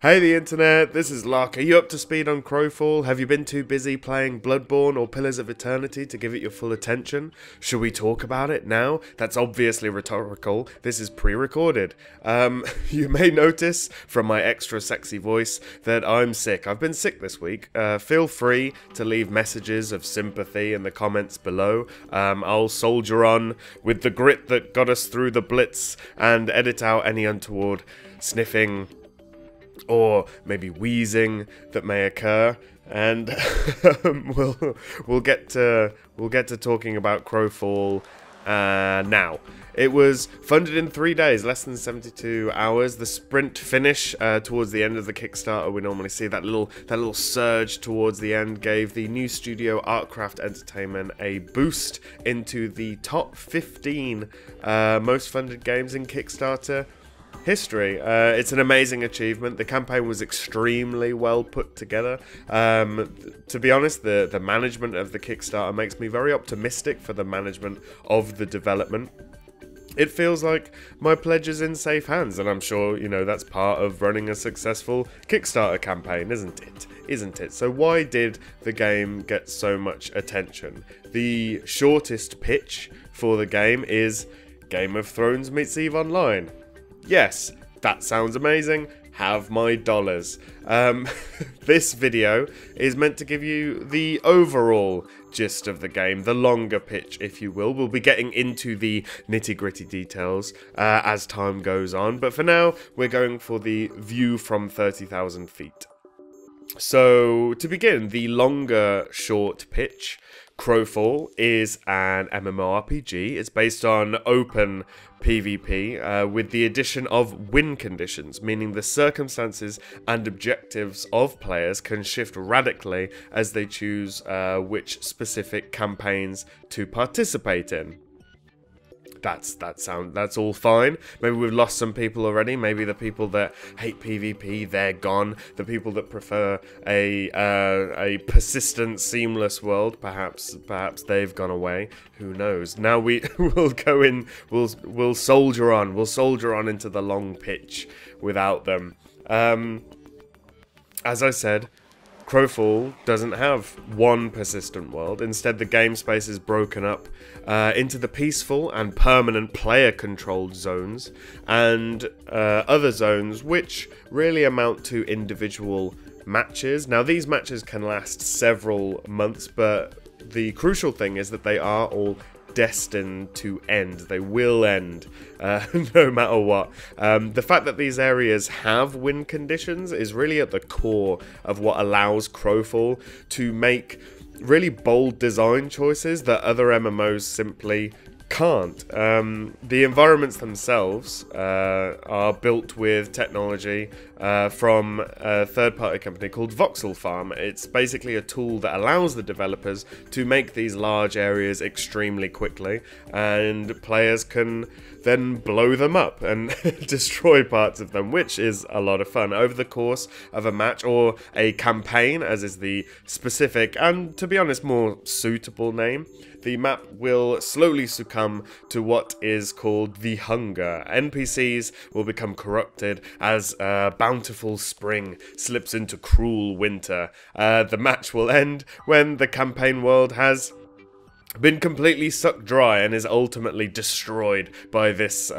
Hey the internet, this is Lock. Are you up to speed on Crowfall? Have you been too busy playing Bloodborne or Pillars of Eternity to give it your full attention? Should we talk about it now? That's obviously rhetorical. This is pre-recorded. You may notice from my extra sexy voice that I'm sick. I've been sick this week. Feel free to leave messages of sympathy in the comments below. I'll soldier on with the grit that got us through the Blitz and edit out any untoward sniffing or maybe wheezing that may occur, and we'll get to talking about Crowfall now. It was funded in 3 days, less than 72 hours. The sprint finish towards the end of the Kickstarter, we normally see that little surge towards the end, gave the new studio Artcraft Entertainment a boost into the top 15 most funded games in Kickstarter history. It's an amazing achievement. The campaign was extremely well put together. To be honest, the management of the Kickstarter makes me very optimistic for the management of the development. It feels like my pledge is in safe hands, and I'm sure, you know, that's part of running a successful Kickstarter campaign, isn't it? Isn't it? So why did the game get so much attention? The shortest pitch for the game is Game of Thrones meets EVE Online. Yes, that sounds amazing. Have my dollars. This video is meant to give you the overall gist of the game, the longer pitch, if you will. We'll be getting into the nitty-gritty details as time goes on, but for now, we're going for the view from 30,000 feet. So, to begin, the longer short pitch, Crowfall is an MMORPG. It's based on open PvP with the addition of win conditions, meaning the circumstances and objectives of players can shift radically as they choose which specific campaigns to participate in. That's all fine. Maybe we've lost some people already. Maybe the people that hate PvP, they're gone. The people that prefer a persistent, seamless world, perhaps they've gone away. Who knows? Now we'll go in. We'll soldier on. We'll soldier on into the long pitch without them. As I said, Crowfall doesn't have one persistent world. Instead, the game space is broken up into the peaceful and permanent player-controlled zones and other zones which really amount to individual matches. Now, these matches can last several months, but the crucial thing is that they are all destined to end. They will end no matter what. The fact that these areas have win conditions is really at the core of what allows Crowfall to make really bold design choices that other MMOs simply can't. The environments themselves are built with technology from a third-party company called Voxel Farm. It's basically a tool that allows the developers to make these large areas extremely quickly, and players can then blow them up and destroy parts of them, which is a lot of fun. Over the course of a match or a campaign, as is the specific and, to be honest, more suitable name, the map will slowly succumb to what is called the hunger. NPCs will become corrupted as bountiful spring slips into cruel winter. The match will end when the campaign world has been completely sucked dry and is ultimately destroyed by this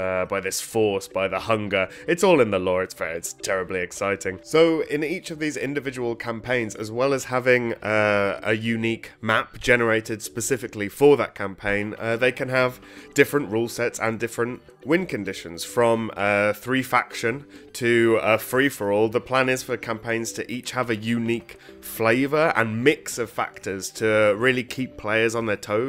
force, by the hunger. It's all in the lore. It's terribly exciting. So in each of these individual campaigns, as well as having a unique map generated specifically for that campaign, they can have different rule sets and different win conditions. From 3-faction to a free-for-all, the plan is for campaigns to each have a unique flavor and mix of factors to really keep players on their toes.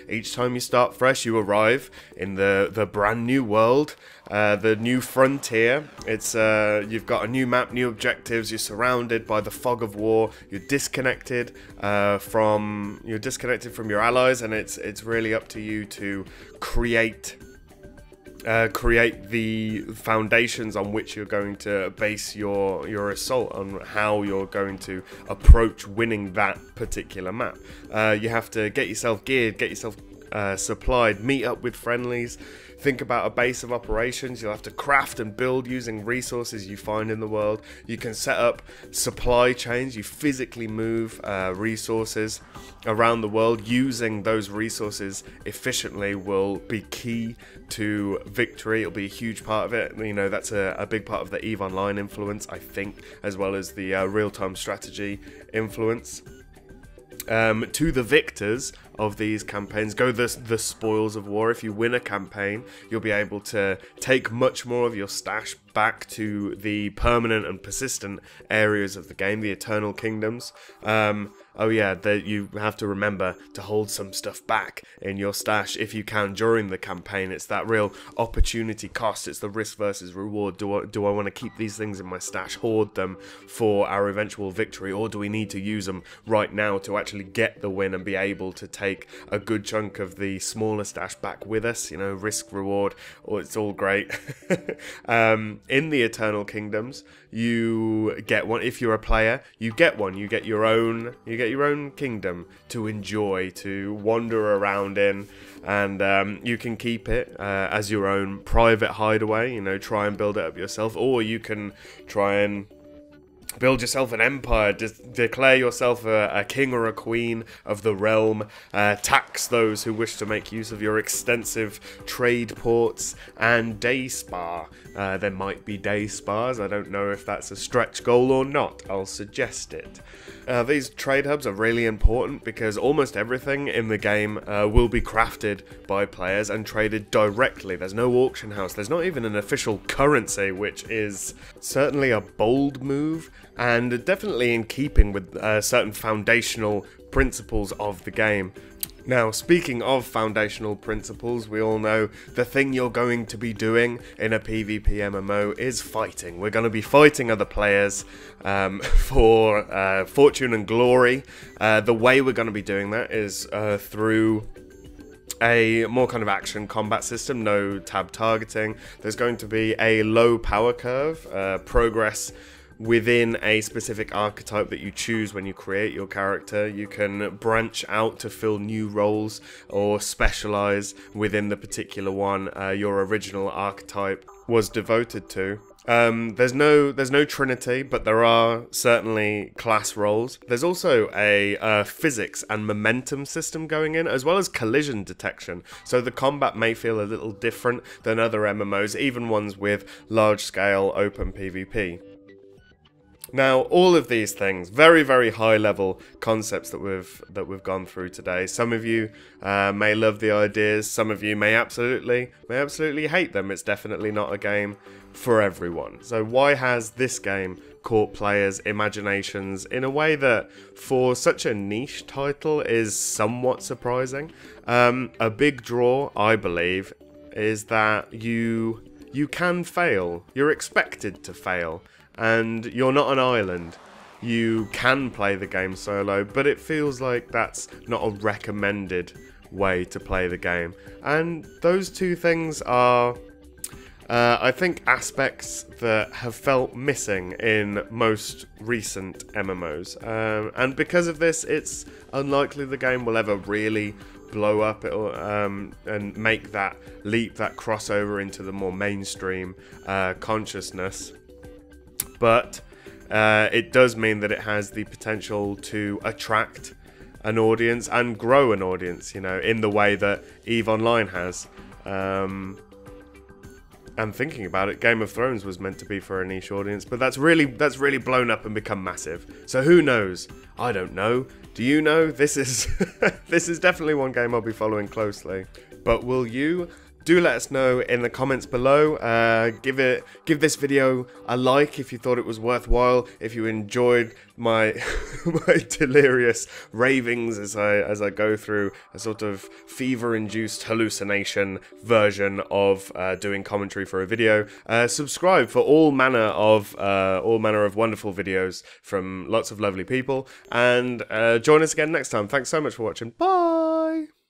Each time you start fresh, you arrive in the brand new world, the new frontier. It's you've got a new map, new objectives. You're surrounded by the fog of war. You're disconnected from your allies, and it's really up to you to create the foundations on which you're going to base your assault, on how you're going to approach winning that particular map. You have to get yourself geared, get yourself supplied. Meet up with friendlies. Think about a base of operations. You'll have to craft and build using resources you find in the world. You can set up supply chains. You physically move resources around the world. Using those resources efficiently will be key to victory. It'll be a huge part of it. You know, that's a big part of the EVE Online influence, I think, as well as the real-time strategy influence. To the victors of these campaigns go the spoils of war. If you win a campaign, you'll be able to take much more of your stash back to the permanent and persistent areas of the game, the Eternal Kingdoms. Oh yeah, you have to remember to hold some stuff back in your stash if you can during the campaign. It's that real opportunity cost. It's the risk versus reward. Do I want to keep these things in my stash, hoard them for our eventual victory, or do we need to use them right now to actually get the win and be able to take a good chunk of the smaller stash back with us? You know, risk, reward, it's all great. In the Eternal Kingdoms, you get one. If you're a player, you get one. You get your own kingdom to enjoy, to wander around in, and you can keep it as your own private hideaway. You know, try and build it up yourself, or you can try and build yourself an empire, declare yourself a king or a queen of the realm, tax those who wish to make use of your extensive trade ports, and day spa. There might be day spas. I don't know if that's a stretch goal or not. I'll suggest it. These trade hubs are really important because almost everything in the game will be crafted by players and traded directly. There's no auction house. There's not even an official currency, which is certainly a bold move and definitely in keeping with certain foundational principles of the game. Now, speaking of foundational principles, we all know the thing you're going to be doing in a PvP MMO is fighting. We're going to be fighting other players for fortune and glory. The way we're going to be doing that is through a more kind of action combat system, no tab targeting. There's going to be a low power curve, progress within a specific archetype that you choose when you create your character. You can branch out to fill new roles or specialize within the particular one your original archetype was devoted to. There's no trinity, but there are certainly class roles. There's also a physics and momentum system going in, as well as collision detection. So the combat may feel a little different than other MMOs, even ones with large-scale open PvP. Now, all of these things, very, very high-level concepts that we've gone through today. Some of you may love the ideas. Some of you may absolutely hate them. It's definitely not a game for everyone. So why has this game caught players' imaginations in a way that, for such a niche title, is somewhat surprising? A big draw, I believe, is that you can fail. You're expected to fail. And you're not an island. You can play the game solo, but it feels like that's not a recommended way to play the game. And those two things are, I think, aspects that have felt missing in most recent MMOs. And because of this, it's unlikely the game will ever really blow up and make that leap, that crossover into the more mainstream consciousness. But it does mean that it has the potential to attract an audience and grow an audience, you know, in the way that EVE Online has. And thinking about it, Game of Thrones was meant to be for a niche audience, but that's really blown up and become massive. So who knows? I don't know. Do you know? This is this is definitely one game I'll be following closely. But will you? Do let us know in the comments below. Give this video a like if you thought it was worthwhile. If you enjoyed my my delirious ravings as I go through a sort of fever-induced hallucination version of doing commentary for a video. Subscribe for all manner of wonderful videos from lots of lovely people, and join us again next time. Thanks so much for watching. Bye.